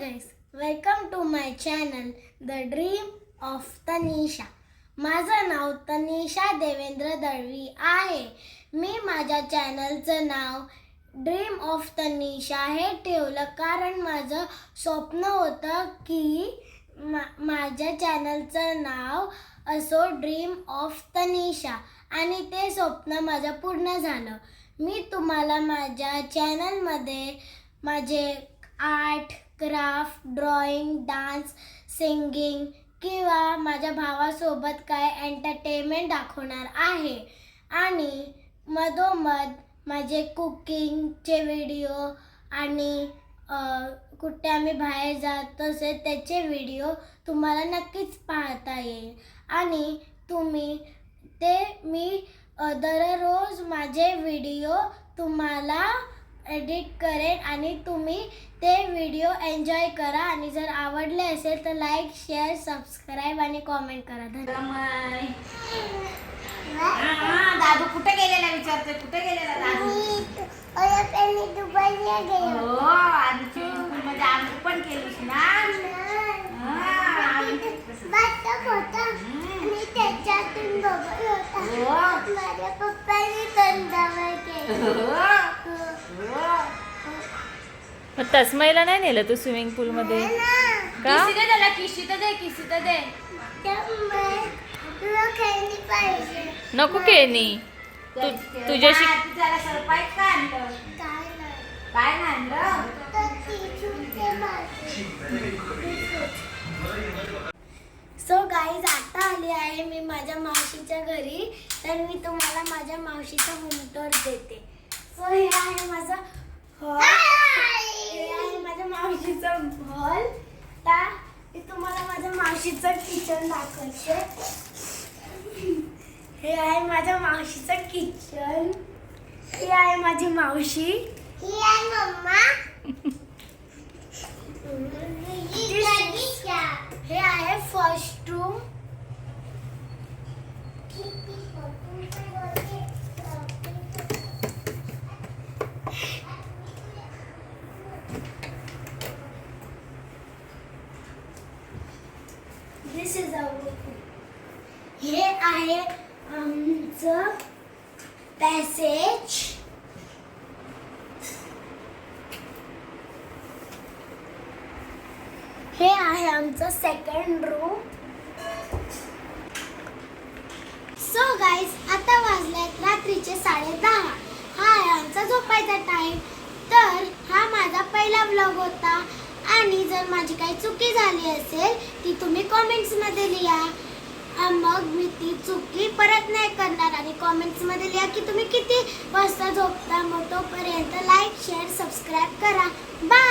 guys, welcome to my channel, The Dream of Tanisha. माझं नाव तनिषा देवेंद्र दळवी आहे. मी माझ्या चॅनलचं नाव ड्रीम ऑफ तनिषा हे ठेवलं कारण माझं स्वप्न होतं की माझ्या चॅनलचं नाव असो ड्रीम ऑफ तनिषा आणि ते स्वप्न माझं पूर्ण झालं. मी तुम्हाला माझ्या चॅनलमध्ये माझे art, craft, drawing, dance, singing किंवा माझ्या भावासोबत काय एंटरटेनमेंट दाखवणार आहे आणि मधोमध माझे कुकिंगचे व्हिडिओ आणि कुठे आम्ही बाहेर जात असेल त्याचे व्हिडिओ तुम्हाला नक्कीच पाहता येईल आणि मी दररोज माझे व्हिडिओ तुम्हाला एडिट करेन आणि तुम्ही ते व्हिडिओ एन्जॉय करा आणि जर आवडले असेल तर लाईक, शेअर, सबस्क्राईब आणि कॉमेंट करा. धन्यवाद. दादू कुठे गेलेला विचारते, कुठे गेलेला दादू? दुबईला गेलो. हो, आणि स्विमिंग पूल मध्ये आंघोळ पण केलीस ना? बाथटब होता आणि त्याच्यातून बबल होता. माझ्या पप्पांनी तंदावर केलं. मग तस्मईला नाही नेलं तू स्विमिंग पूल मध्ये का? किसी दे त्याला, किसी तर दे, किसी तर दे. तुला खेळली पाहिजे. नको केनी तुझ्याशी त्याला सरप्राईज काय आणलं? काय नाही काय नाही आणलं? तर तिथून सो गाईज, आता आली आहे मी माझ्या मावशीच्या घरी. तर मी तुम्हाला माझ्या मावशीचा होम टूर देते. सो हे आहे माझा हॉल. हे आहे माझ्या मावशीचं हॉल. तर मी तुम्हाला माझ्या मावशीचं किचन दाखवते. हे आहे माझ्या मावशीचं किचन. ही आहे माझी मावशी. ही आहे मम्मा. हे आहे first room. This is our. हे आहे आमचं पॅसेज. हे आहे आमचं सेकंड रूम. सो गाईज, आता वाजल्यात रात्रीचे 10:30. हा आहे आमचा झोपायचा टाइम. तर हा माझा पहिला व्लॉग होता आणि जर माझी काही चुकी झाली असेल ती तुम्ही कॉमेंट्समध्ये लिहा. मग मी ती चुकी परत नाही करणार आणि कॉमेंट्समध्ये लिहा की तुम्ही किती वाजता झोपता. मग तोपर्यंत लाईक, शेअर, सबस्क्राईब करा. बाय.